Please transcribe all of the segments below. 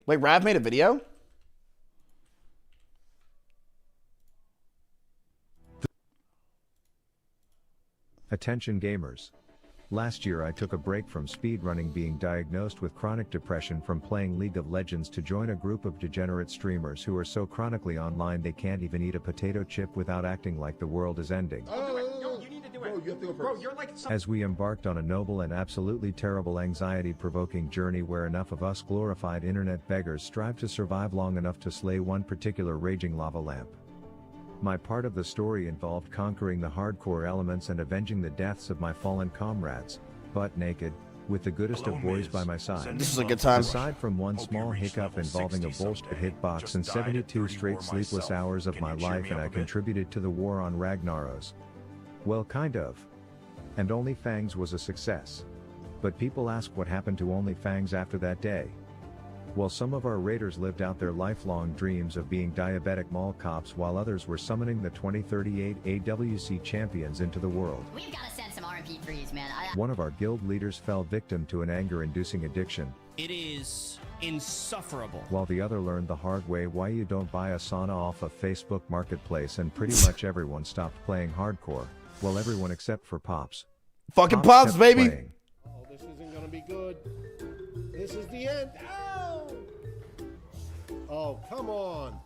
Wait, Rav made a video? Attention gamers. Last year I took a break from speedrunning, being diagnosed with chronic depression from playing League of Legends, to join a group of degenerate streamers who are so chronically online they can't even eat a potato chip without acting like the world is ending. You need to do it. Bro, you have to go first. Bro, you're like As we embarked on a noble and absolutely terrible anxiety-provoking journey where enough of us glorified internet beggars strive to survive long enough to slay one particular raging lava lamp. My part of the story involved conquering the hardcore elements and avenging the deaths of my fallen comrades, butt naked, with the goodest of boys by my side. This is a good time. Aside from one small hiccup involving a bullshit hitbox and 72 straight sleepless hours of my life, and I contributed to the war on Ragnaros. Well, kind of. And OnlyFangs was a success. But people ask what happened to OnlyFangs after that day. Well, some of our raiders lived out their lifelong dreams of being diabetic mall cops, while others were summoning the 2038 AWC champions into the world. We've gotta send some MP3s, man. One of our guild leaders fell victim to an anger-inducing addiction, It is insufferable. while the other learned the hard way why you don't buy a sauna off of Facebook Marketplace, and pretty much everyone stopped playing hardcore. Well, everyone except for Pops. Fucking Pops, kept baby. playing. Oh, this isn't gonna be good. This is the end. Ow! Oh, come on.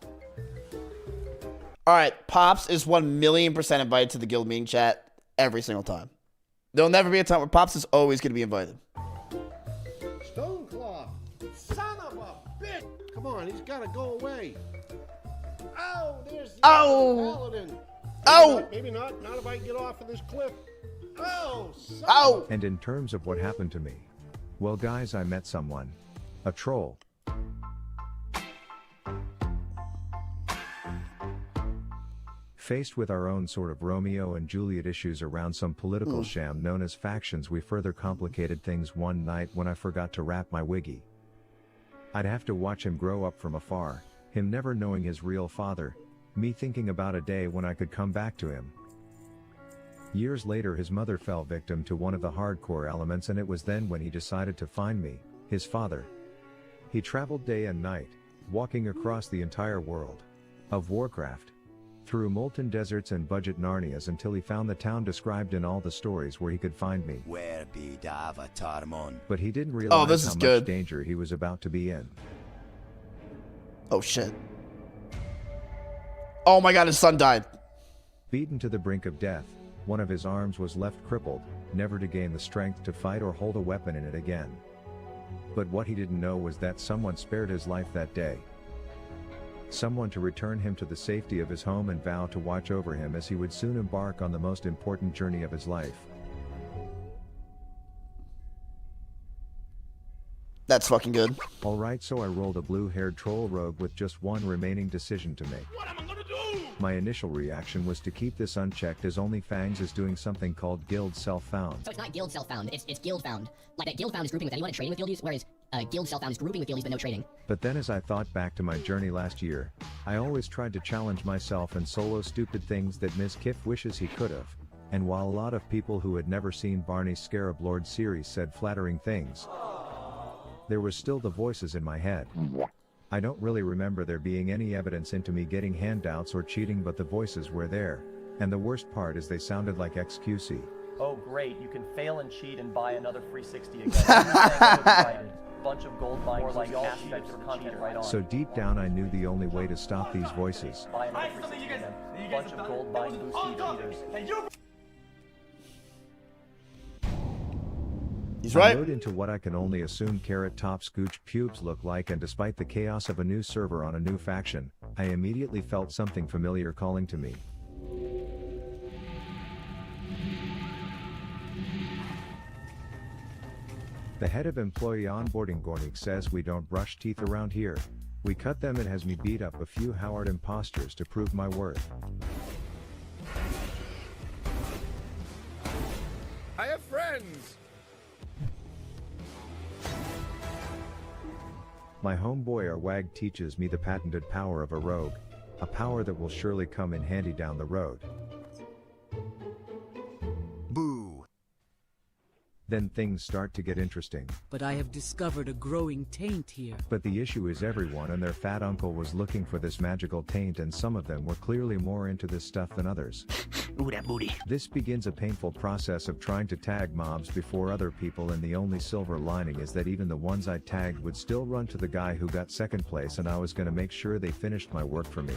All right, Pops is 1,000,000% invited to the guild meeting chat every single time. There'll never be a time where Pops is always going to be invited. Stoneclaw, son of a bitch! Come on, he's gotta go away. Oh, there's the paladin. Oh! Maybe not. Not if I can get off of this cliff. Oh, son Oh! of a... And in terms of what happened to me, well guys, I met someone. A troll. Faced with our own sort of Romeo and Juliet issues around some political sham known as factions, we further complicated things one night when I forgot to wrap my wiggy. I'd have to watch him grow up from afar, him never knowing his real father, me thinking about a day when I could come back to him. Years later his mother fell victim to one of the hardcore elements, and it was then when he decided to find me, his father. He traveled day and night, walking across the entire world of Warcraft, through molten deserts and budget Narnias, until he found the town described in all the stories where he could find me. Where be the Avatar Mon? But he didn't realize this how is much good. danger he was about to be in. Oh, shit. Oh my god, his son died. Beaten to the brink of death, one of his arms was left crippled, never to gain the strength to fight or hold a weapon in it again. But what he didn't know was that someone spared his life that day. Someone to return him to the safety of his home and vow to watch over him as he would soon embark on the most important journey of his life. That's fucking good. Alright, so I rolled a blue-haired troll rogue with just one remaining decision to make. What am I gonna do? My initial reaction was to keep this unchecked, as OnlyFangs is doing something called Guild Self-Found. So it's not guild self-found, it's guild found. Like that guild found is grouping with anyone and trading with guildies, whereas guild self-found is grouping with guildies but no trading. But then as I thought back to my journey last year, I always tried to challenge myself and solo stupid things that Mizkif wishes he could've. And while a lot of people who had never seen Barney's Scarab Lord series said flattering things, there was still the voices in my head. I don't really remember there being any evidence into me getting handouts or cheating, but the voices were there. And the worst part is they sounded like XQC. Oh great, you can fail and cheat and buy another free 60 again. Bunch of gold mines, more like aspects for content right on. So deep down I knew the only way to stop these voices Buy another free 60 again. Bunch of gold mine boosty cheaters. He's I right. rode into what I can only assume Carrot Top Scooch pubes look like, and despite the chaos of a new server on a new faction, I immediately felt something familiar calling to me. The head of employee onboarding Gornik says we don't brush teeth around here. We cut them, and has me beat up a few Howard imposters to prove my worth. I have friends. My homeboy Arwag teaches me the patented power of a rogue, a power that will surely come in handy down the road. Boo. Then things start to get interesting. But I have discovered a growing taint here. But the issue is everyone and their fat uncle was looking for this magical taint, and some of them were clearly more into this stuff than others. Ooh, that booty. This begins a painful process of trying to tag mobs before other people, and the only silver lining is that even the ones I tagged would still run to the guy who got second place, and I was gonna make sure they finished my work for me.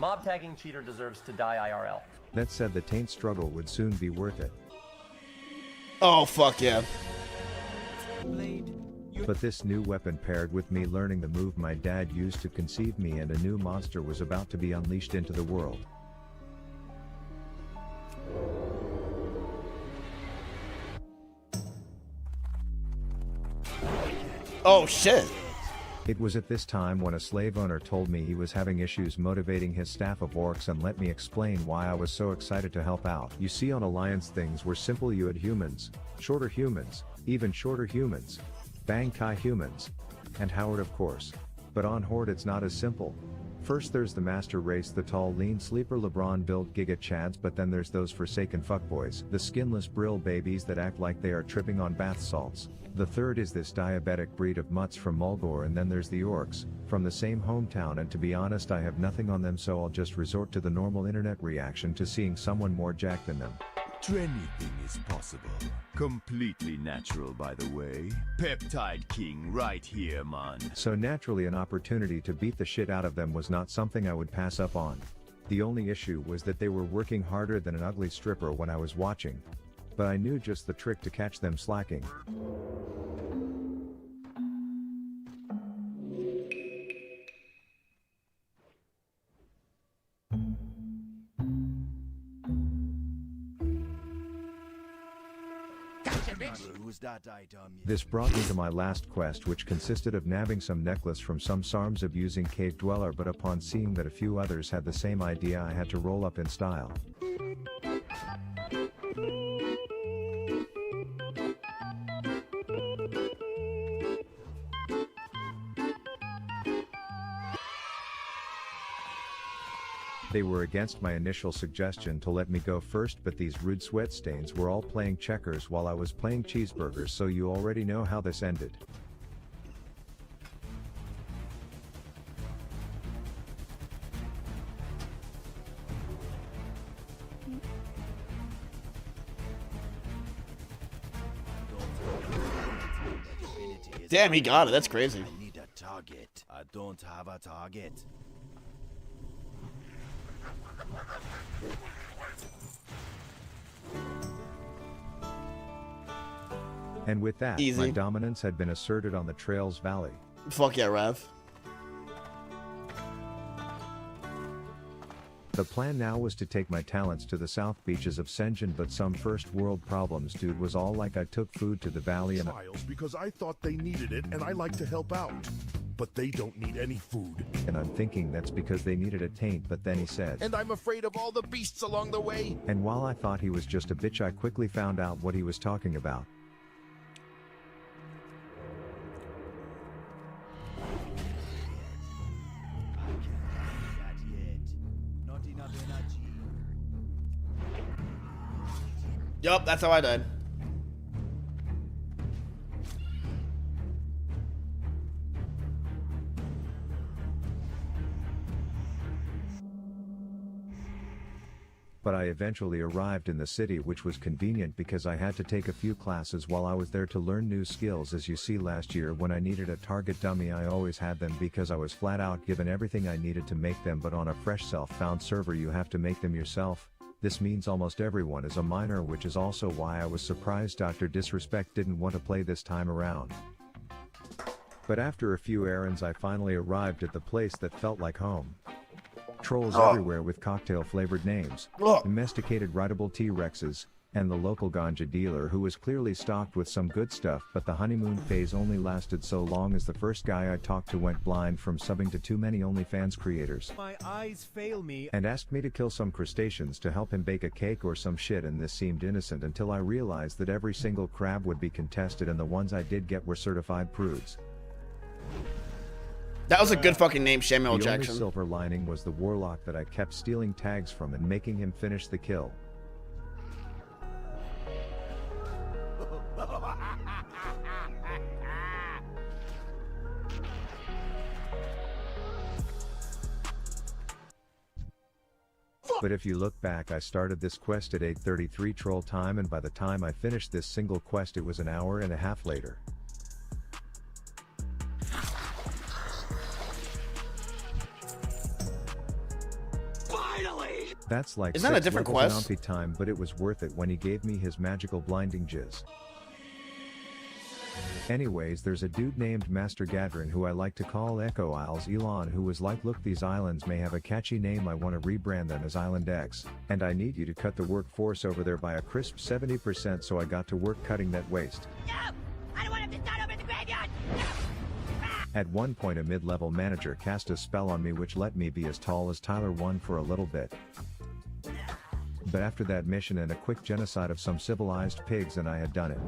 Mob tagging cheater deserves to die IRL. That said, the taint struggle would soon be worth it. Oh, fuck yeah. But this new weapon paired with me learning the move my dad used to conceive me, and a new monster was about to be unleashed into the world. Oh, shit. It was at this time when a slave owner told me he was having issues motivating his staff of orcs, and let me explain why I was so excited to help out. You see, on Alliance things were simple. You had humans, shorter humans, even shorter humans, Bang Kai humans, and Howard of course. But on Horde it's not as simple. First there's the master race, the tall lean sleeper LeBron built giga chads, but then there's those forsaken fuckboys, the skinless brill babies that act like they are tripping on bath salts. The third is this diabetic breed of mutts from Mulgore, and then there's the orcs, from the same hometown, and to be honest I have nothing on them, so I'll just resort to the normal internet reaction to seeing someone more jacked than them. Anything is possible. Completely natural, by the way. Peptide King right here, man. So naturally an opportunity to beat the shit out of them was not something I would pass up on. The only issue was that they were working harder than an ugly stripper when I was watching. But I knew just the trick to catch them slacking. This brought me to my last quest, which consisted of nabbing some necklace from some SARMs abusing cave dweller, but upon seeing that a few others had the same idea I had to roll up in style. They were against my initial suggestion to let me go first, but these rude sweat stains were all playing checkers while I was playing cheeseburgers, so you already know how this ended. Damn, he got it. That's crazy. I need a target. I don't have a target. And with that, Easy. my dominance had been asserted on the Trails Valley. Fuck yeah, Rev. The plan now was to take my talents to the south beaches of Senjin, but some first world problems. Dude was all like, I took food to the valley and because I thought they needed it and I like to help out. But they don't need any food. and I'm thinking that's because they needed a taint, but then he said, And I'm afraid of all the beasts along the way. and while I thought he was just a bitch, I quickly found out what he was talking about. Yup, that's how I died. But I eventually arrived in the city, which was convenient because I had to take a few classes while I was there to learn new skills. As you see, last year when I needed a target dummy, I always had them because I was flat out given everything I needed to make them, but on a fresh self-found server you have to make them yourself. This means almost everyone is a miner, which is also why I was surprised Dr. Disrespect didn't want to play this time around. But after a few errands I finally arrived at the place that felt like home. Trolls everywhere with cocktail-flavored names, domesticated rideable T-Rexes, and the local ganja dealer who was clearly stocked with some good stuff, but the honeymoon phase only lasted so long as the first guy I talked to went blind from subbing to too many OnlyFans creators. My eyes fail me. And asked me to kill some crustaceans to help him bake a cake or some shit, and this seemed innocent until I realized that every single crab would be contested and the ones I did get were certified prudes. That was a good fucking name, Samuel The only Jackson. silver lining was the warlock that I kept stealing tags from and making him finish the kill. But if you look back, I started this quest at 8:33 troll time, and by the time I finished this single quest it was an hour and a half later. That's like Isn't that a 6 different levels quest? in Ompi time, but it was worth it when he gave me his magical blinding jizz. Anyways, there's a dude named Master Gadrin who I like to call Echo Isles Elon, who was like, look, these islands may have a catchy name, I want to rebrand them as Island X, and I need you to cut the workforce over there by a crisp 70%, so I got to work cutting that waste. No! I don't want him to start over in the graveyard! At one point a mid-level manager cast a spell on me which let me be as tall as Tyler 1 for a little bit. But after that mission and a quick genocide of some civilized pigs and I had done it.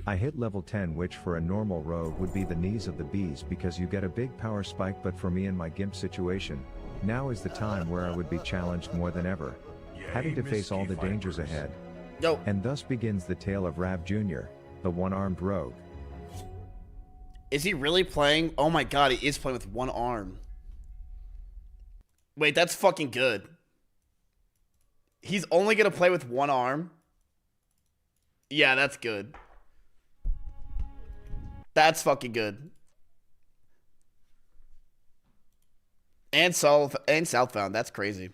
I hit level 10, which for a normal rogue would be the knees of the bees because you get a big power spike, but for me in my gimp situation, now is the time where I would be challenged more than ever, having to face all the dangers ahead. Yo. And thus begins the tale of Rab Jr., the one-armed rogue. Is he really playing? Oh my god, he is playing with one arm. Wait, that's fucking good. He's only gonna play with one arm? Yeah, that's good. That's fucking good. And Southbound, that's crazy.